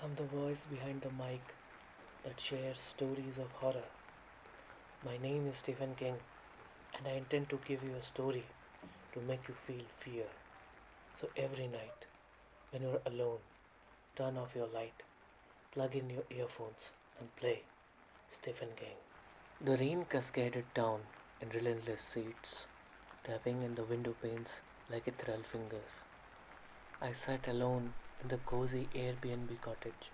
I'm the voice behind the mic that shares stories of horror. My name is Stephen King, and I intend to give you a story to make you feel fear. So every night, when you're alone, turn off your light, plug in your earphones, and play Stephen King. The rain cascaded down in relentless sheets, tapping in the window panes like ethereal fingers. I sat alone in the cozy Airbnb cottage,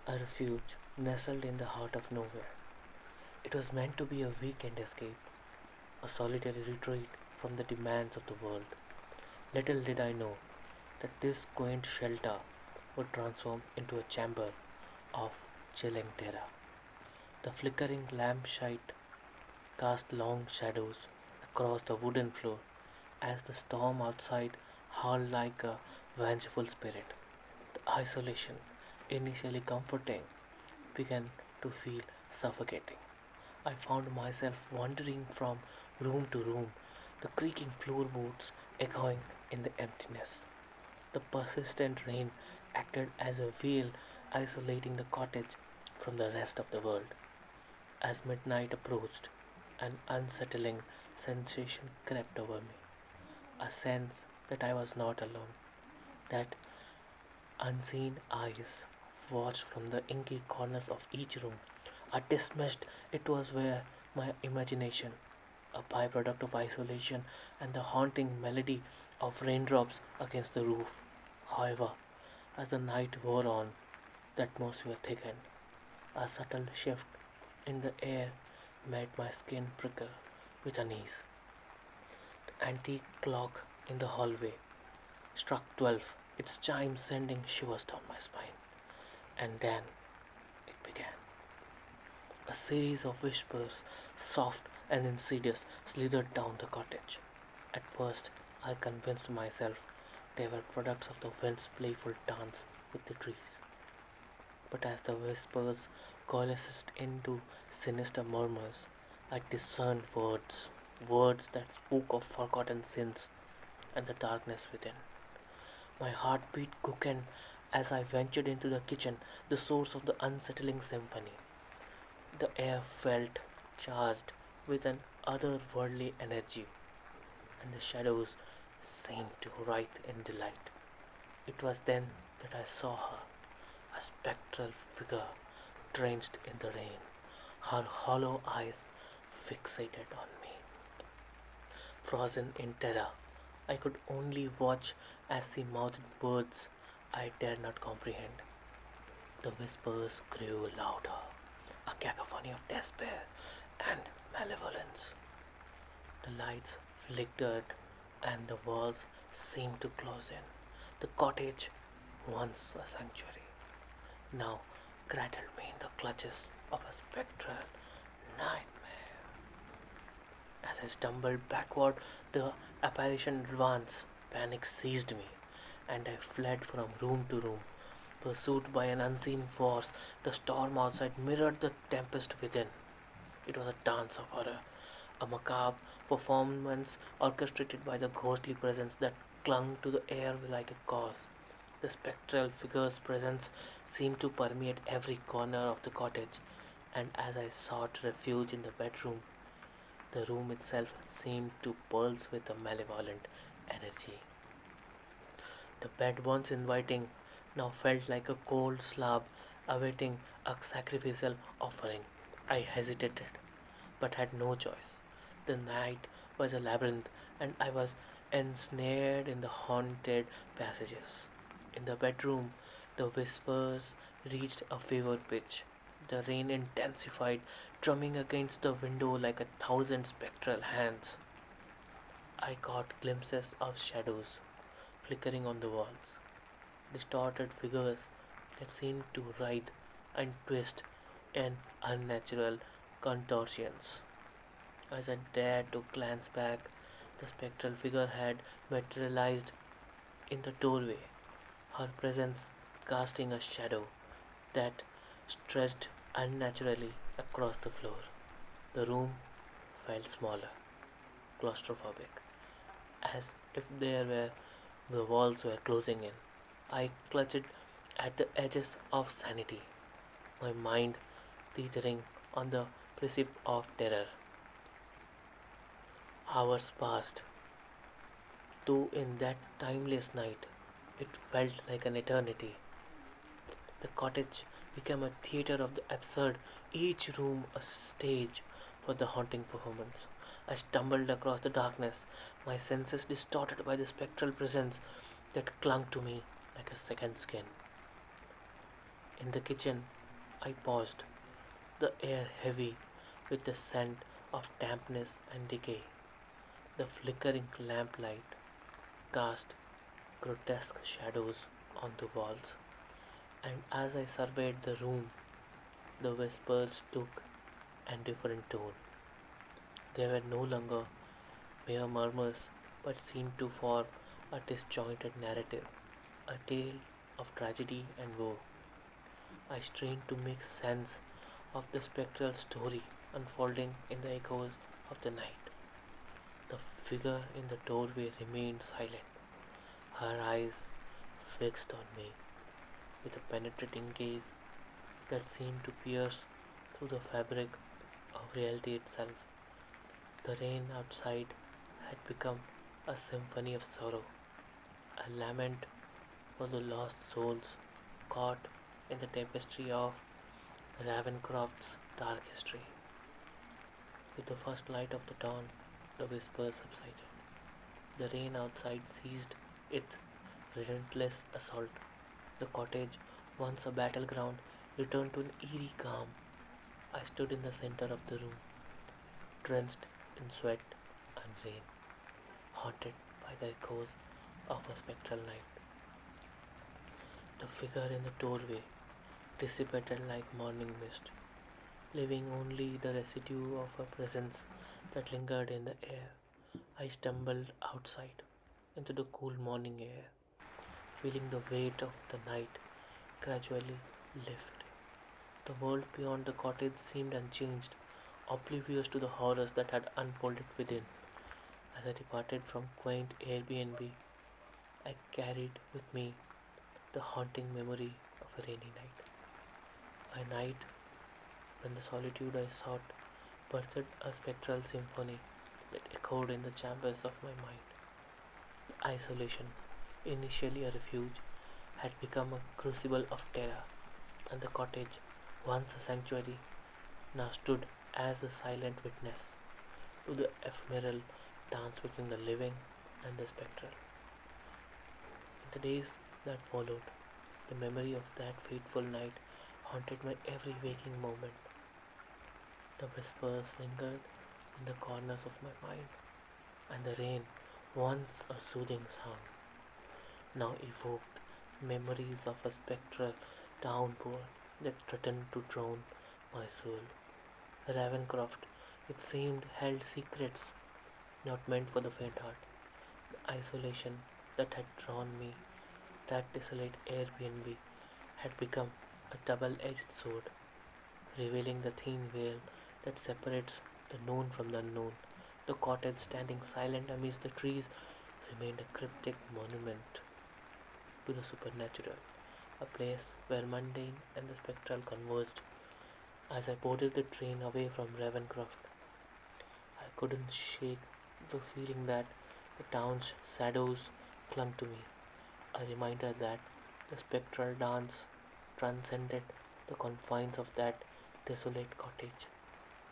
a refuge nestled in the heart of nowhere. It was meant to be a weekend escape, a solitary retreat from the demands of the world. Little did I know that this quaint shelter would transform into a chamber of chilling terror. The flickering lampshade cast long shadows across the wooden floor as the storm outside howled like a vengeful spirit. The isolation, initially comforting, began to feel suffocating. I found myself wandering from room to room, the creaking floorboards echoing in the emptiness. The persistent rain acted as a veil isolating the cottage from the rest of the world. As midnight approached, an unsettling sensation crept over me, a sense that I was not alone, that unseen eyes watched from the inky corners of each room. I dismissed it was where my imagination, a byproduct of isolation and the haunting melody of raindrops against the roof. However, as the night wore on, the atmosphere thickened. A subtle shift in the air made my skin prickle with unease. The antique clock in the hallway struck 12, its chime sending shivers down my spine. And then it began. A series of whispers, soft and insidious, slithered down the cottage. At first, I convinced myself they were products of the wind's playful dance with the trees. But as the whispers coalesced into sinister murmurs, I discerned words, words that spoke of forgotten sins and the darkness within. My heartbeat quickened as I ventured into the kitchen, the source of the unsettling symphony. The air felt charged with an otherworldly energy, and the shadows seemed to writhe in delight. It was then that I saw her, a spectral figure drenched in the rain, her hollow eyes fixated on me. Frozen in terror, I could only watch as she mouthed words I dared not comprehend. The whispers grew louder, a cacophony of despair and malevolence. The lights flickered and the walls seemed to close in. The cottage, once a sanctuary, now cradled me in the clutches of a spectral nightmare. As I stumbled backward, the apparition advanced. Panic seized me, and I fled from room to room, pursued by an unseen force. The storm outside mirrored the tempest within. It was a dance of horror, a macabre performance orchestrated by the ghostly presence that clung to the air like a gauze. The spectral figure's presence seemed to permeate every corner of the cottage, and as I sought refuge in the bedroom, the room itself seemed to pulse with a malevolent energy. The bed, once inviting, now felt like a cold slab awaiting a sacrificial offering. I hesitated, but had no choice. The night was a labyrinth, and I was ensnared in the haunted passages. In the bedroom, the whispers reached a fever pitch. The rain intensified, drumming against the window like a thousand spectral hands. I caught glimpses of shadows flickering on the walls, distorted figures that seemed to writhe and twist in unnatural contortions. As I dared to glance back, the spectral figure had materialized in the doorway, her presence casting a shadow that stretched unnaturally across the floor. The room felt smaller, claustrophobic, as if there were the walls were closing in. I clutched at the edges of sanity, my mind teetering on the precipice of terror. Hours passed, though in that timeless night it felt like an eternity. The cottage became a theater of the absurd, each room a stage for the haunting performance. I stumbled across the darkness, my senses distorted by the spectral presence that clung to me like a second skin. In the kitchen, I paused, the air heavy with the scent of dampness and decay. The flickering lamplight cast grotesque shadows on the walls, and as I surveyed the room, the whispers took a different tone. They were no longer mere murmurs, but seemed to form a disjointed narrative, a tale of tragedy and woe. I strained to make sense of the spectral story unfolding in the echoes of the night. The figure in the doorway remained silent, her eyes fixed on me with a penetrating gaze that seemed to pierce through the fabric of reality itself. The rain outside had become a symphony of sorrow, a lament for the lost souls caught in the tapestry of Ravencroft's dark history. With the first light of the dawn, the whispers subsided. The rain outside ceased its relentless assault. The cottage, once a battleground, returned to an eerie calm. I stood in the center of the room, drenched in sweat and rain, haunted by the echoes of a spectral night. The figure in the doorway dissipated like morning mist, leaving only the residue of a presence that lingered in the air. I stumbled outside into the cool morning air, feeling the weight of the night gradually lift. The world beyond the cottage seemed unchanged, oblivious to the horrors that had unfolded within. As I departed from quaint AirBnb, I carried with me the haunting memory of a rainy night. A night when the solitude I sought birthed a spectral symphony that echoed in the chambers of my mind. The isolation, initially a refuge, had become a crucible of terror, and the cottage, once a sanctuary, now stood as a silent witness to the ephemeral dance between the living and the spectral. In the days that followed, the memory of that fateful night haunted my every waking moment. The whispers lingered in the corners of my mind, and the rain, once a soothing sound, now evoked memories of a spectral downpour that threatened to drown my soul. Ravencroft, it seemed, held secrets not meant for the faint heart. The isolation that had drawn me, that desolate Airbnb, had become a double edged sword, revealing the thin veil that separates the known from the unknown. The cottage, standing silent amidst the trees, remained a cryptic monument to the supernatural, a place where mundane and the spectral converged. As I boarded the train away from Ravencroft, I couldn't shake the feeling that the town's shadows clung to me, a reminder that the spectral dance transcended the confines of that desolate cottage.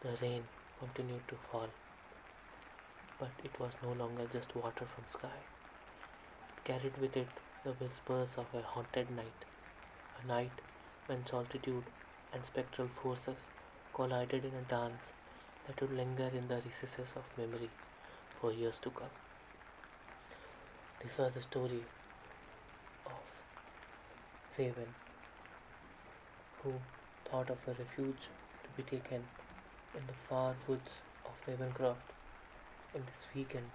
The rain continued to fall, but it was no longer just water from sky. It carried with it the whispers of a haunted night, a night when solitude and spectral forces collided in a dance that would linger in the recesses of memory for years to come. This was the story of Raven, who thought of a refuge to be taken in the far woods of Ravencroft in this weekend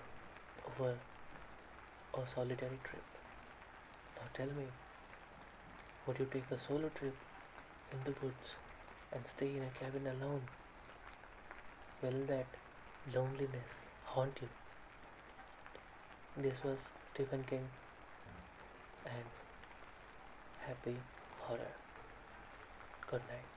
over a solitary trip. Now tell me, would you take a solo trip in the woods and stay in a cabin alone? Will that loneliness haunt you? This was Stephen King, and happy horror. Good night.